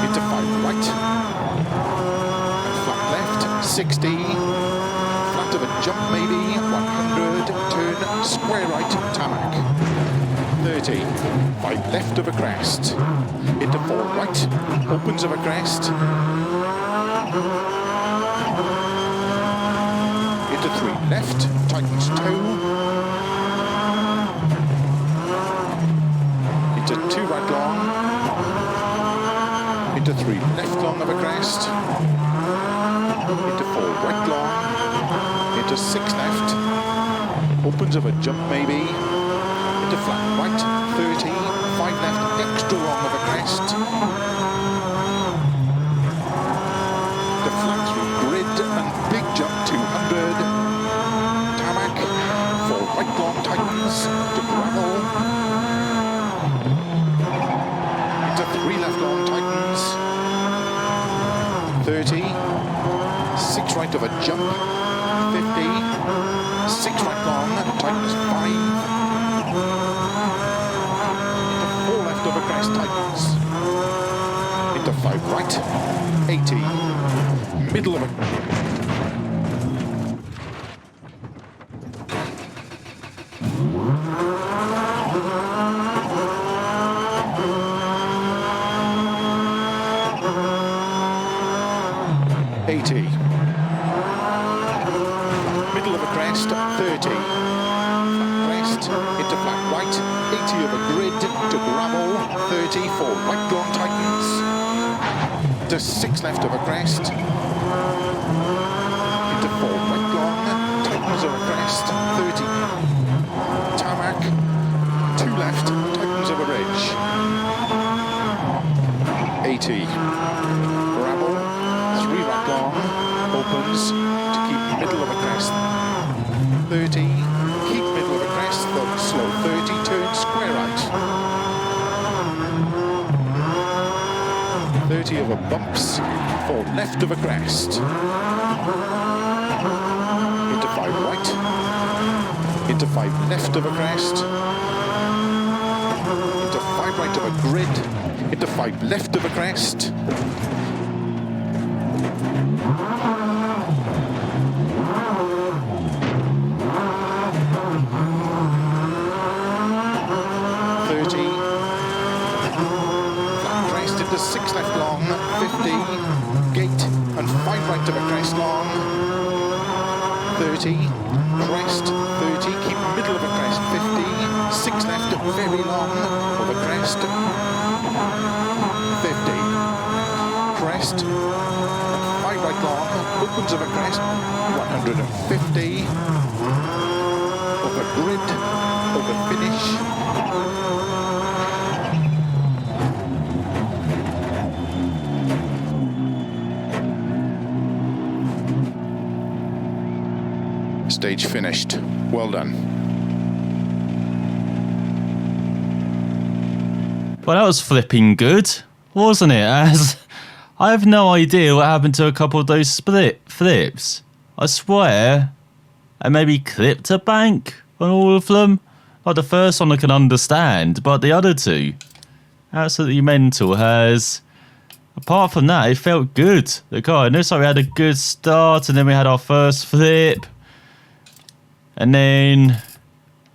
B: into 5 right, and flat left, 60, flat of a jump maybe, 100, turn, square right, tarmac, 30, 5 left of a crest, into 4 right, opens of a crest, into 3 left, tightens toe, into 2 right long, into 3 left long of a crest, into 4 right long, into 6 left, opens of a jump maybe, into flat right, 30, 5 left, extra long of a crest, the flat through grid and big jump 200, tarmac, 4 right long, tightens, to gravel, into 3 left long, tightens, 30, 6 right of a jump, 50, 6 right long, tightens 5, into 4 left of a crest, tightens, into 5 right, 80, middle of a... 80, middle of a crest, 30, flat crest, into flat right, 80 of a grid, to gravel, 30, 4 right long, tightens, to 6 left of a crest, into 4 right long, tightens of a crest, 30, tarmac, 2 left, tightens of a ridge, 80, gravel, 3 right long, opens, to keep middle of a crest, 30, keep middle of a crest, though slow 30, turn square right, 30 of a bumps, 4 left of a crest, into 5 right, into 5 left of a crest, into 5 right of a grid, into 5 left of a crest, 30, flat crest into 6 left long, 50, gate and 5 right of a crest long, 30, crest, 30, keep middle of a crest, 50, 6 left, very long of a crest, 50, crest, 5 right long, opens of a crest, 150, over grid, over finish, stage finished. Well done.
A: Well, that was flipping good, wasn't it? As I have no idea what happened to a couple of those split flips. I swear, I maybe clipped a bank on all of them. Like the first one I can understand, but the other two, absolutely mental. As apart from that, it felt good. The car, it looks like we had a good start, and then we had our first flip, and then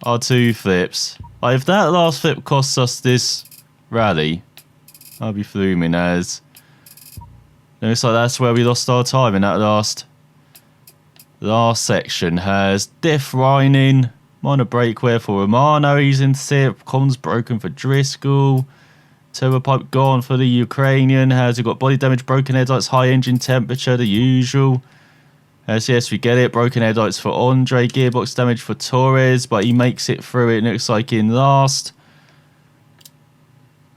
A: our two flips. Like if that last flip costs us this rally, I'll be fuming. As it looks like that's where we lost our time in that last section. Has diff lining, minor brake wear for Romano, he's in sip, comms broken for Driscoll, turbo pipe gone for the Ukrainian. Has he got body damage, broken headlights, high engine temperature, the usual. As yes, we get it, broken headlights for Andre, gearbox damage for Torres, but he makes it through it, looks like in last.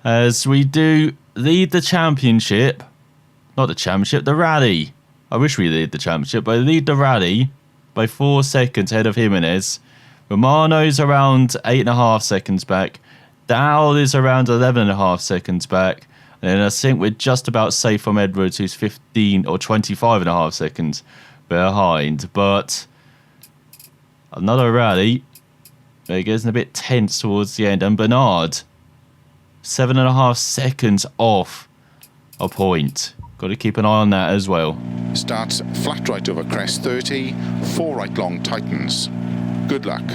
A: As we do lead the championship, not the championship, the rally. I wish we lead the championship, but lead the rally by 4 seconds ahead of Jimenez. Romano's around 8.5 seconds back. Dowd is around 11.5 seconds back. And then I think we're just about safe from Edwards, who's 15 or 25.5 seconds behind. But another rally. It gets a bit tense towards the end. And Bernard, 7.5 seconds off a point. Got to keep an eye on that as well.
B: Starts flat right over crest 30, 4 right long tightens. Good luck.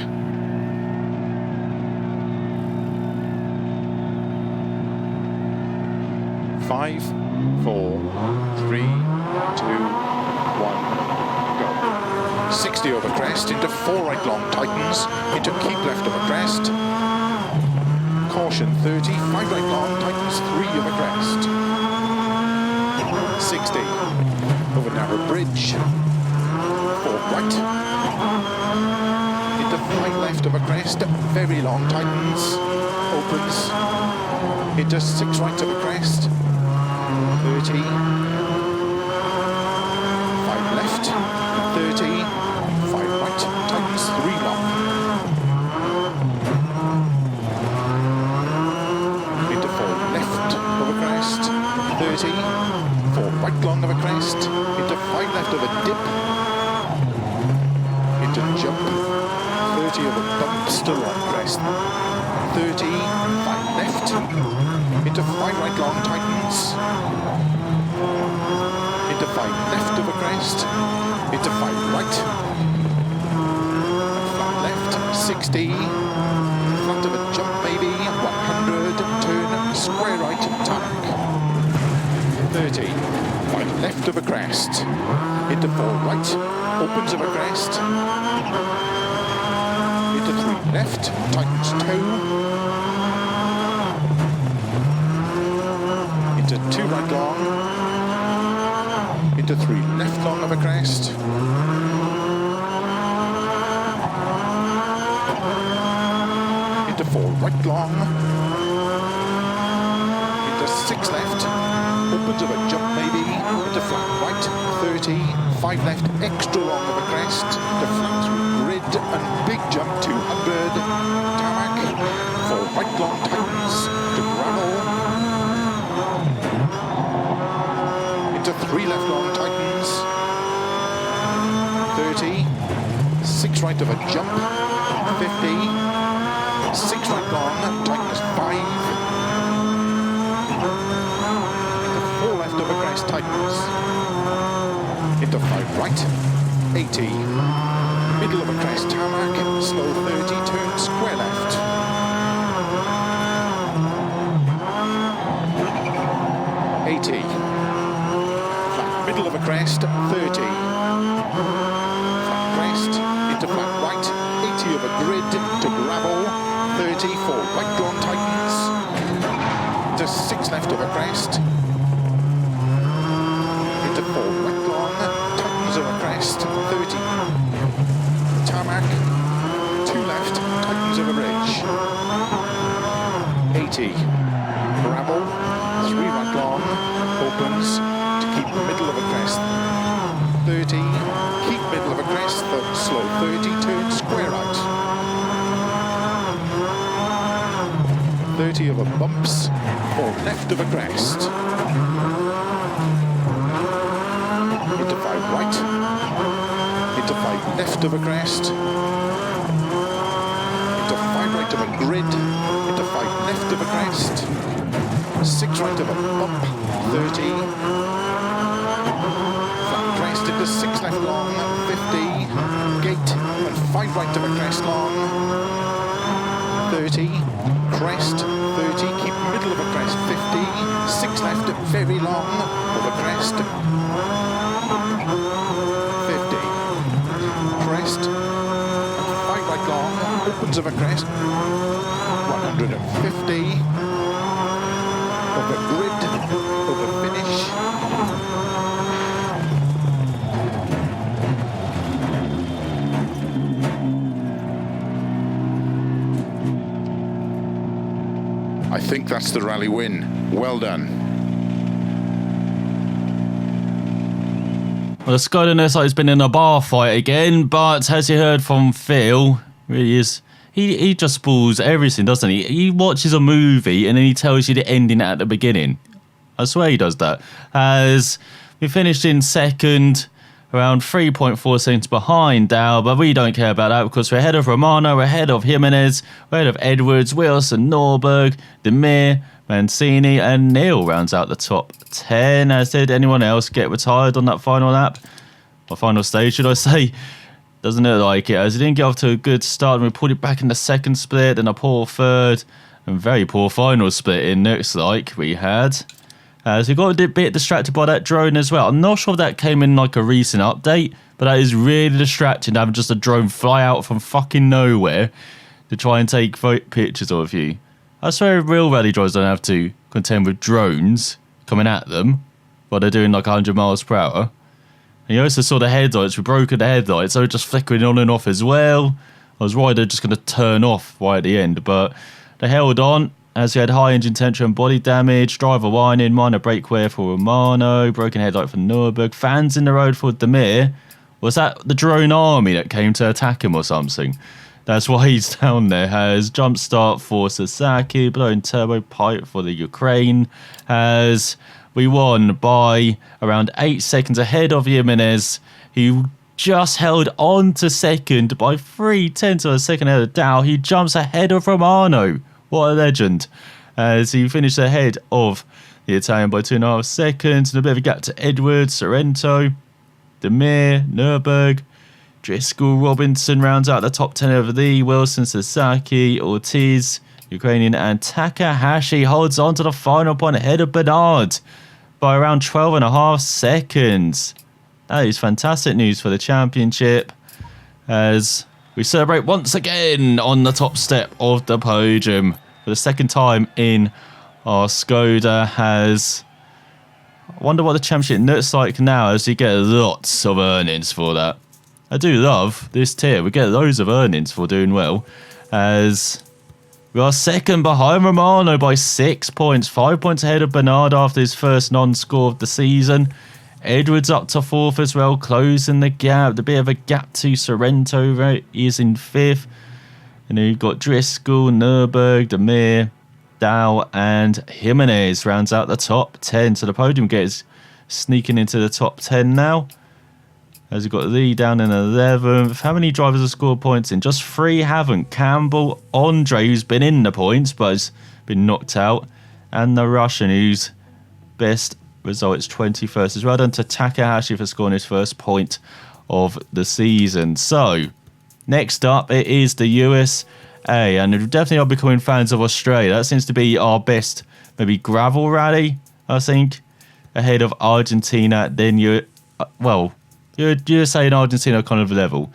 B: 5, 4, 3, 2, 1, go. 60 over crest into 4 right long tightens, into keep left over crest. Caution 30, 5 right long tightens, 3 over crest. 60 over narrow bridge, 4 right, into 5 left over crest, very long tightens, opens, into 6 right over crest, 30, 5 left, 30, 5 right, tightens, 3 long, into 4 left over crest, 30, 4 right long of a crest, into 5 left of a dip, into jump, 30 of a bump, still on crest, 30, 5 left, into 5 right long tightens, into 5 left of a crest, into 5 right, flat left, 60, flat of a jump maybe, 100, turn, square right, tarmac. 30, 5 left of a crest, into 4 right, opens of a crest, into 3 left, tightens toe, into 2 right long, into 3 left long of a crest, into 4 right long, into 6 left, opens of a jump maybe, into flat right, 30, 5 left, extra long of a crest, to flat through grid, and big jump, 200, tarmac, 4 right long tightens, to gravel, into 3 left long tightens, 30, 6 right of a jump, 50, 6 right long, tightens 5, of a crest tightens, into 5 right, 80, middle of a crest tarmac, slow 30, turn square left, 80, flat middle of a crest, 30, flat crest, into flat right, 80 of a grid, to gravel, 30, 4 right long tightens, to 6 left of a crest, 4 right long, tightens over crest, 30, tarmac, 2 left, tightens over bridge, 80, gravel, 3 right long, opens, to keep middle of a crest, 30, keep middle of a crest, slow, 30, turn square out. 30 over bumps, or left of a crest. Into 5 right. Into 5 left of a crest. Into 5 right of a grid. Into 5 left of a crest. 6 right of a bump, 30. Flat crest into 6 left long, 50. Gate and 5 right of a crest long, 30. Crest, 30. Keep middle of a crest, 50. 6 left, very long of a crest, 50. Crest, 5 right long, opens of a crest, 150. Over grid, over finish. I think that's the rally win. Well done.
A: Well, the Skoda looks like he's been in a bar fight again, but as you heard from Phil, really is he just spoils everything, doesn't he? He watches a movie and then he tells you the ending at the beginning. I swear he does that. As we finished in second, around 3.4 seconds behind Dow, but we don't care about that because we're ahead of Romano, we're ahead of Jimenez, we're ahead of Edwards, Wilson, Norberg, Demir, Mancini, and Neil rounds out the top 10. As did anyone else get retired on that final lap? Or final stage, should I say? Doesn't look like it, as he didn't get off to a good start and we pulled it back in the second split, then a poor third, and very poor final split it looks like we had. So we got a bit distracted by that drone as well. I'm not sure if that came in like a recent update, but that is really distracting having just a drone fly out from fucking nowhere to try and take pictures of you. I swear real rally drivers don't have to contend with drones coming at them while they're doing like 100 miles per hour. And you also saw the headlights, we broke the headlights, so just flickering on and off as well. I was worried they're just going to turn off right at the end, but they held on. As we had high engine tension and body damage, driver whining, minor brake wear for Romano, broken headlight for Norberg, fans in the road for Demir. Was that the drone army that came to attack him or something? That's why he's down there. Has jump start for Sasaki, blown turbo pipe for the Ukraine. As we won by around 8 seconds ahead of Jimenez. He just held on to second by 0.3 of a second ahead of Dow. He jumps ahead of Romano. What a legend. As he finished ahead of the Italian by 2.5 seconds. And a bit of a gap to Edwards, Sorrento, Demir, Norberg, Driscoll, Robinson rounds out the top 10 over the Wilson, Sasaki, Ortiz, Ukrainian, and Takahashi holds on to the final point ahead of Bernard by around 12.5 seconds. That is fantastic news for the championship as we celebrate once again on the top step of the podium for the second time in our Skoda. Has I wonder what the championship looks like now as you get lots of earnings for that. I do love this tier. We get loads of earnings for doing well as we are second behind Romano by 6 points, 5 points ahead of Bernard after his first non-score of the season. Edwards up to fourth as well, closing the gap. A bit of a gap to Sorrento, right? He is in fifth. And then you've got Driscoll, Norberg, Demir, Dow, and Jimenez rounds out the top 10. So the podium gets sneaking into the top 10 now. As you've got Lee down in 11th. How many drivers have scored points in? Just 3 haven't. Campbell, Andre, who's been in the points but has been knocked out. And the Russian, whose best result is 21st. As well done to Takahashi for scoring his first point of the season. So, next up, it is the USA. And we definitely are becoming fans of Australia. That seems to be our best, maybe gravel rally, I think. Ahead of Argentina. Then USA and Argentina are kind of level.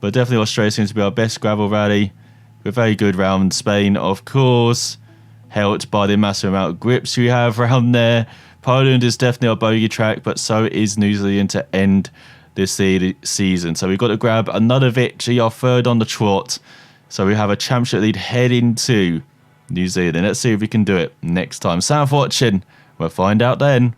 A: But definitely Australia seems to be our best gravel rally. With very good round Spain, of course. Helped by the massive amount of grips we have around there. Poland is definitely our bogey track, but so is New Zealand to end this season. So we've got to grab another victory, our third on the trot. So we have a championship lead heading to New Zealand. Let's see if we can do it next time. Thanks for watching. We'll find out then.